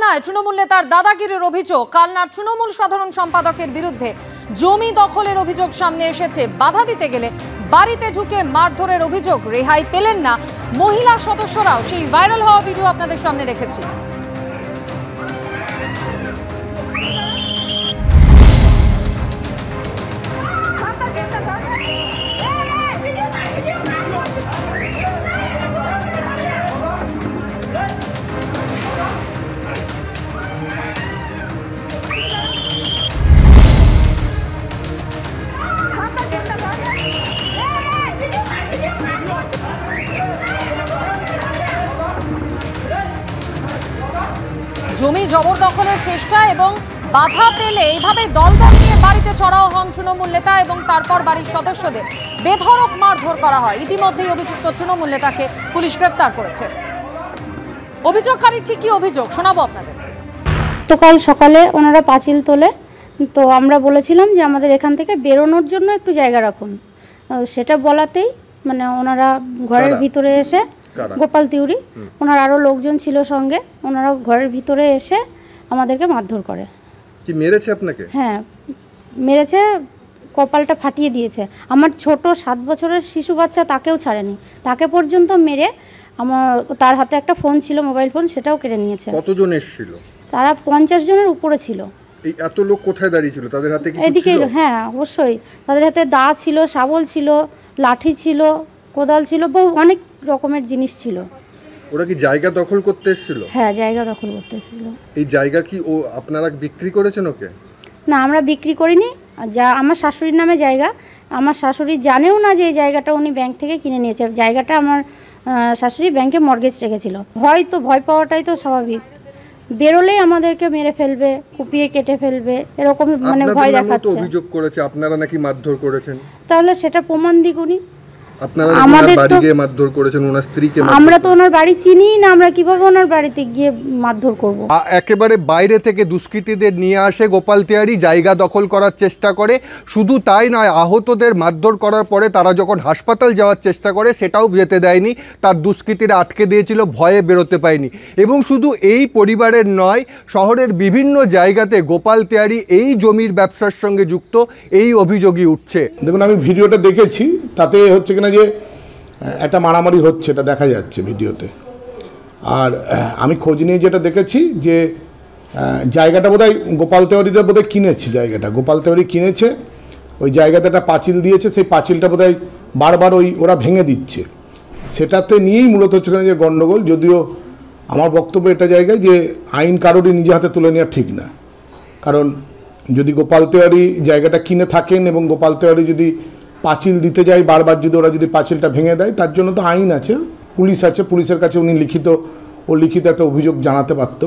কালনায় তৃণমূল নেতার দাদাগিরির অভিযোগ। কালনার তৃণমূল সাধারণ সম্পাদকের বিরুদ্ধে জমি দখলের অভিযোগ সামনে এসেছে। বাধা দিতে গেলে বাড়িতে ঢুকে মারধরের অভিযোগ। রেহাই পেলেন না মহিলা সদস্যরাও। সেই ভাইরাল হওয়া ভিডিও আপনাদের সামনে রেখেছি। জমি জবরদখলের চেষ্টা এবং বাধা পেলে এইভাবে দলবল নিয়ে বাড়িতে চড়াও হন তৃণমূল নেতা এবং তারপর বাড়ির সদস্যদের বেধড়ক মারধর করা হয়। ইতিমধ্যেই অভিযুক্ত তৃণমূল নেতাকে পুলিশ গ্রেফতার করেছে। অভিযোগকারী ঠিক কি অভিযোগ শোনাবো আপনাদের। তো কাল সকালে ওনারা পাঁচিল তোলে, তো আমরা বলেছিলাম যে আমাদের এখান থেকে বেরোনোর জন্য একটু জায়গা রাখুন। সেটা বলাতেই মানে ওনারা ঘরের ভিতরে এসে, গোপাল তিউরি ওনার আরও লোকজন ছিল সঙ্গে, ওনারা ঘরের ভিতরে এসে আমাদেরকে মারধর করে। কি মেরেছে আপনাকে? হ্যাঁ মেরেছে, কপালটা ফাটিয়ে দিয়েছে। আমার ছোট 7 বছরের শিশু বাচ্চা তাকেও ছাড়েনি, তাকে পর্যন্ত মেরে আমার তার হাতে একটা ফোন ছিল, মোবাইল ফোন, সেটাও কেড়ে নিয়েছে। কতজন এসেছিল? তারা 50 জনের উপরে ছিল। এই এত লোক কোথায় দাঁড়িয়ে ছিল? তাদের হাতে কি এদিকে? হ্যাঁ অবশ্যই, তাদের হাতে দা ছিল, শাবল ছিল, লাঠি ছিল, কোদাল ছিল, বহু অনেক রকমের জিনিস ছিল। ওরা কি জায়গা দখল করতে এসেছিল? হ্যাঁ জায়গা দখল করতে এসেছিল। এই জায়গা কি ও আপনারা বিক্রি করেছেন ওকে? না আমরা বিক্রি করিনি, যা আমার শাশুড়ির নামে জায়গা। আমার শাশুড়ি জানেও না যে এই জায়গাটা উনি ব্যাংক থেকে কিনে নিয়েছে। জায়গাটা আমার শাশুড়ি ব্যাংকে মর্গেজ রেখেছিল। ভয় পাওয়াটাই তো স্বাভাবিক। বেরোলেই আমাদেরকে মেরে ফেলবে, কুপিয়ে কেটে ফেলবে, এরকম মানে ভয় দেখাচ্ছে। অভিযোগ করেছে আপনারা নাকি মারধর করেছেন। তাহলে সেটা প্রমাণ দ্বিগুণী। আপনারা ওনার বাড়ি গিয়ে মারধর করেছেন, ওনার স্ত্রীকে। আমরা তো ওনার বাড়ি চিনি না, আমরা কিভাবে ওনার বাড়িতে গিয়ে মারধর করব? একেবারে বাইরে থেকে দুষ্কৃতীদের নিয়ে আসে গোপাল তিওয়ারি, জায়গা দখল করার চেষ্টা করে। শুধু তাই নয়, আহতদের মারধর করার পরে তারা যখন হাসপাতাল যাওয়ার চেষ্টা করে সেটাও যেতে দেয়নি। তার দুষ্কৃতীরা আটকে দিয়েছিল, ভয়ে বেরোতে পায়নি। এবং শুধু এই পরিবারের নয়, শহরের বিভিন্ন জায়গাতে গোপাল তিওয়ারি এই জমির ব্যবসার সঙ্গে যুক্ত, এই অভিযোগই উঠছে। দেখুন আমি ভিডিওটা দেখেছি, তাতে হচ্ছে কিনা যে একটা মারামারি হচ্ছে, এটা দেখা যাচ্ছে ভিডিওতে। আর আমি খোঁজ নিয়ে যেটা দেখেছি যে জায়গাটা বোধহয় গোপাল তিওয়ারিরা বোধহয় কিনেছে। জায়গাটা গোপাল তিওয়ারি কিনেছে, ওই জায়গাতে একটা পাঁচিল দিয়েছে, সেই পাঁচিলটা বোধহয় বারবার ওরা ভেঙে দিচ্ছে। সেটাতে নিয়েই মূলত হচ্ছে যে গণ্ডগোল। যদিও আমার বক্তব্য এটা জায়গায় যে আইন কারোরই নিজে হাতে তুলে নেওয়া ঠিক না। কারণ যদি গোপাল তিওয়ারি জায়গাটা কিনে থাকেন এবং গোপাল তিওয়ারি যদি পাঁচিল দিতে যায় বারবার, যদি ওরা যদি পাঁচিলটা ভেঙে দেয়, তার জন্য তো আইন আছে, পুলিশ আছে, পুলিশের কাছে উনি লিখিত একটা অভিযোগ জানাতে পারত।